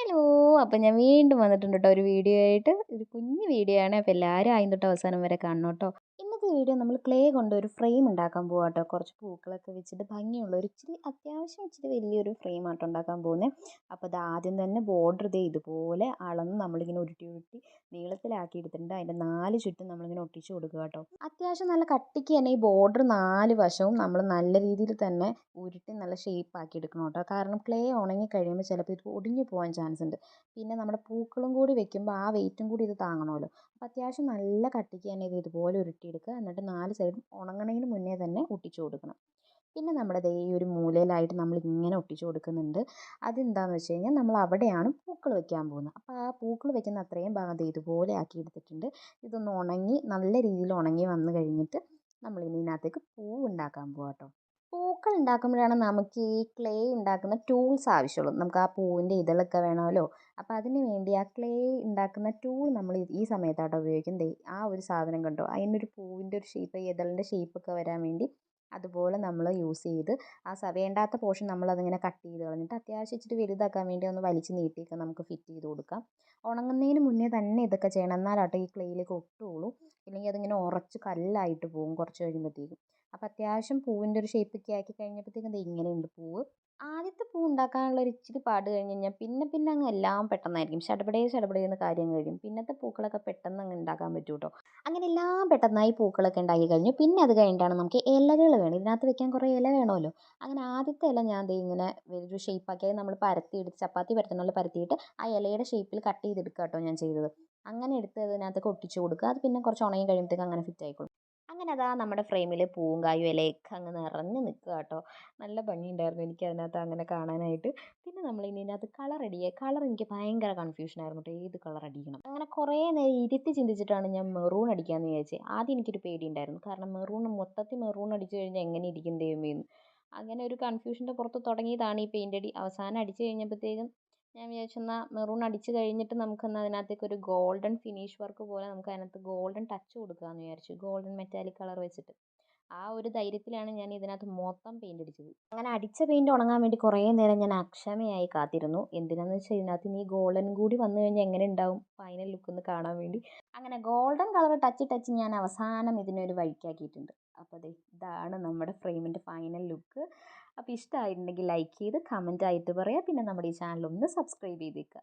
Hello! അപ്പം ഞാൻ വീണ്ടും വന്നിട്ടുണ്ട് ട്ടോ ഒരു വീഡിയോ ആയിട്ട്. ഒരു കുഞ്ഞു വീഡിയോ ആണ്. അപ്പോൾ എല്ലാവരും ആദ്യം തൊട്ട് അവസാനം വരെ കാണണം ട്ടോ. ഇന്നത്തെ വീഡിയോ നമ്മൾ ക്ലേ കൊണ്ട് ഒരു ഫ്രെയിം ഉണ്ടാക്കാൻ പോവാട്ടോ. കുറച്ച് പൂക്കളൊക്കെ വെച്ചിട്ട് ഭംഗിയുള്ള ഒരു അത്യാവശ്യം വലിയൊരു ഫ്രെയിം ആട്ടോ ഉണ്ടാക്കാൻ പോകുന്നത്. അപ്പോൾ അത് ആദ്യം തന്നെ ബോർഡർ ഇതുപോലെ അളന്ന് നമ്മളിങ്ങനെ ഉരുട്ടി ഉരുട്ടി നീളത്തിലാക്കി എടുത്തിട്ടുണ്ട്. അതിൻ്റെ 4 ചുറ്റും നമ്മളിങ്ങനെ ഒട്ടിച്ച് കൊടുക്കുക കേട്ടോ. അത്യാവശ്യം നല്ല കട്ടിക്ക് തന്നെ ഈ ബോർഡർ 4 വശവും നമ്മൾ നല്ല രീതിയിൽ തന്നെ ഉരുട്ടി നല്ല ഷേപ്പ് ആക്കി എടുക്കണം കേട്ടോ. കാരണം ക്ലേ ഉണങ്ങി കഴിയുമ്പോൾ ചിലപ്പോൾ ഇത് ഒടിഞ്ഞു പോകാൻ ചാൻസ് ഉണ്ട്. പിന്നെ നമ്മുടെ പൂക്കളും കൂടി വെക്കുമ്പോൾ ആ വെയിറ്റും കൂടി ഇത് താങ്ങണമല്ലോ. അപ്പോൾ അത്യാവശ്യം നല്ല കട്ടിക്ക് തന്നെ ഇത് ഇതുപോലെ ഉരുട്ടിയെടുക്കുക. എന്നിട്ട് 4 സൈഡും ഉണങ്ങണതിന് മുന്നേ തന്നെ ഒട്ടിച്ചു കൊടുക്കണം. പിന്നെ നമ്മുടെ ദേ ഈ ഒരു മൂലയിലായിട്ട് നമ്മൾ ഇങ്ങനെ ഒട്ടിച്ചു കൊടുക്കുന്നുണ്ട്. അതെന്താണെന്ന് വെച്ച് കഴിഞ്ഞാൽ നമ്മൾ അവിടെയാണ് പൂക്കൾ വെക്കാൻ പോകുന്നത്. അപ്പോൾ ആ പൂക്കൾ വെക്കുന്ന അത്രയും ഭാഗം ദേ ഇതുപോലെ ആക്കി എടുത്തിട്ടുണ്ട്. ഇതൊന്ന് ഉണങ്ങി നല്ല രീതിയിൽ ഉണങ്ങി വന്നു കഴിഞ്ഞിട്ട് നമ്മൾ ഇനി ഇതിനകത്തേക്ക് പൂവ് ഉണ്ടാക്കാൻ പോകാം കേട്ടോ. പൂക്കൾ ഉണ്ടാക്കുമ്പോഴാണ് നമുക്ക് ഈ ക്ലേ ഉണ്ടാക്കുന്ന ടൂൾസ് ആവശ്യമുള്ളൂ. നമുക്ക് ആ പൂവിൻ്റെ ഇതളൊക്കെ വേണമല്ലോ. അപ്പോൾ അതിന് വേണ്ടി ആ ക്ലേ ഉണ്ടാക്കുന്ന ടൂൾ നമ്മൾ ഈ സമയത്താട്ടോ ഉപയോഗിക്കുന്നത്. ദേ ആ ഒരു സാധനം കണ്ടോ, അതിനൊരു പൂവിൻ്റെ ഒരു ഷേപ്പ്, ഇതളിൻ്റെ ഷേപ്പൊക്കെ വരാൻ വേണ്ടി അതുപോലെ നമ്മൾ യൂസ് ചെയ്ത് വേണ്ടാത്ത പോർഷൻ നമ്മളതിങ്ങനെ കട്ട് ചെയ്ത് കളഞ്ഞിട്ട് അത്യാവശ്യം ഇച്ചിരി വലുതാക്കാൻ വേണ്ടി ഒന്ന് വലിച്ച് നീട്ടിയൊക്കെ നമുക്ക് ഫിറ്റ് ചെയ്ത് കൊടുക്കാം. ഉണങ്ങുന്നതിന് മുന്നേ തന്നെ ഇതൊക്കെ ചെയ്യണം. എന്നാലാട്ടോ ഈ ക്ലേയിലേക്ക് ഒട്ടുകയുള്ളൂ. ഇല്ലെങ്കിൽ അതിങ്ങനെ ഉറച്ച് കല്ലായിട്ട് പോകും കുറച്ച് കഴിയുമ്പോഴത്തേക്കും. അപ്പോൾ അത്യാവശ്യം പൂവിൻ്റെ ഒരു ഷേപ്പൊക്കെ ആക്കി കഴിഞ്ഞപ്പോഴത്തേക്കും ദേ ഇങ്ങനെയുണ്ട് പൂവ്. ആദ്യത്തെ പൂ ഉണ്ടാക്കാനുള്ള ഒരു ഇച്ചിരി പാട് കഴിഞ്ഞ് കഴിഞ്ഞാൽ പിന്നെ അങ്ങ് എല്ലാം പെട്ടെന്നായിരിക്കും. ശടപടേന്ന് കാര്യം കഴിയും. പിന്നത്തെ പൂക്കളൊക്കെ പെട്ടെന്ന് അങ്ങ് ഉണ്ടാക്കാൻ പറ്റും കേട്ടോ. അങ്ങനെ എല്ലാം പെട്ടെന്നായി പൂക്കളൊക്കെ ഉണ്ടാക്കി കഴിഞ്ഞു. പിന്നെ അത് കഴിഞ്ഞിട്ടാണ് നമുക്ക് ഇലകൾ വേണം. ഇതിനകത്ത് വെക്കാൻ കുറേ ഇല വേണമല്ലോ. അങ്ങനെ ആദ്യത്തെ ഇല ഞാൻ ദേ ഇങ്ങനെ ഒരു ഷേപ്പാക്കി നമ്മൾ പരത്തിയെടുത്ത് ചപ്പാത്തി പരത്തുന്ന പോലെ പരത്തിയിട്ട് ആ ഇലയുടെ ഷേപ്പിൽ കട്ട് ചെയ്തെടുക്കുക കേട്ടോ ഞാൻ ചെയ്തത്. അങ്ങനെ എടുത്ത് അതിനകത്തേക്ക് ഒട്ടിച്ച് കൊടുക്കുക. അത് പിന്നെ കുറച്ച് ഉണങ്ങി കഴിയുമ്പോഴത്തേക്ക് അങ്ങനെ ഫിറ്റ് ആയിക്കോളും. അങ്ങനെ അതാ നമ്മുടെ ഫ്രെയിമിൽ പൂവും കായും ഇലയൊക്കെ അങ്ങ് നിറഞ്ഞ് നിൽക്കുക കേട്ടോ. നല്ല ഭംഗിയുണ്ടായിരുന്നു എനിക്ക് അതിനകത്ത് അങ്ങനെ കാണാനായിട്ട്. പിന്നെ നമ്മൾ ഇനി ഇതിനകത്ത് കളർ കളർ എനിക്ക് ഭയങ്കര കൺഫ്യൂഷനായിരുന്നു കേട്ടോ. ഏത് കളർ അടിക്കണം അങ്ങനെ കുറേ നേരം ഇരുത്തി ചിന്തിച്ചിട്ടാണ് ഞാൻ മെറൂൺ അടിക്കാമെന്ന് വിചാരിച്ചത്. ആദ്യം എനിക്കൊരു പേടിയുണ്ടായിരുന്നു. കാരണം മൊത്തത്തിൽ മെറൂൺ അടിച്ചു കഴിഞ്ഞാൽ എങ്ങനെ ഇരിക്കും ദൈവമേ എന്ന്. അങ്ങനെ ഒരു കൺഫ്യൂഷൻ്റെ പുറത്ത് തുടങ്ങിയതാണ് ഈ പെയിൻ്റ് അടി. അവസാനം അടിച്ച് കഴിഞ്ഞപ്പോഴത്തേക്കും ഞാൻ വിചാരിച്ചു എന്നാൽ മെറൂൺ അടിച്ച് കഴിഞ്ഞിട്ട് നമുക്കെന്നാൽ അതിനകത്തേക്ക് ഒരു ഗോൾഡൻ ഫിനിഷ് വർക്ക് പോലെ നമുക്ക് അതിനകത്ത് ഗോൾഡൻ ടച്ച് കൊടുക്കാമെന്ന് വിചാരിച്ചു. ഗോൾഡൻ മെറ്റാലിക് കളർ വെച്ചിട്ട് ആ ഒരു ധൈര്യത്തിലാണ് ഞാൻ ഇതിനകത്ത് മൊത്തം പെയിൻ്റ് അടിച്ചത്. അങ്ങനെ അടിച്ച പെയിൻറ് ഉണങ്ങാൻ വേണ്ടി കുറേ നേരം ഞാൻ അക്ഷമയായി കാത്തിരുന്നു. എന്തിനാന്ന് വെച്ചാൽ ഇതിനകത്ത് ഇനി ഗോൾഡൻ കൂടി വന്നു കഴിഞ്ഞാൽ എങ്ങനെ ഉണ്ടാവും ഫൈനൽ ലുക്ക് ഒന്ന് കാണാൻ വേണ്ടി. അങ്ങനെ ഗോൾഡൻ കളർ ടച്ച് ഞാൻ അവസാനം ഇതിനൊരു വഴിക്കാക്കിയിട്ടുണ്ട്. അപ്പോൾ ഇതാണ് നമ്മുടെ ഫ്രെയിമിൻ്റെ ഫൈനൽ ലുക്ക്. അപ്പോൾ ഇഷ്ടമായിട്ടുണ്ടെങ്കിൽ ലൈക്ക് ചെയ്ത് കമൻ്റ് ആയിട്ട് പറയുക. പിന്നെ നമ്മുടെ ഈ ചാനൽ ഒന്ന് സബ്സ്ക്രൈബ് ചെയ്തേക്കുക.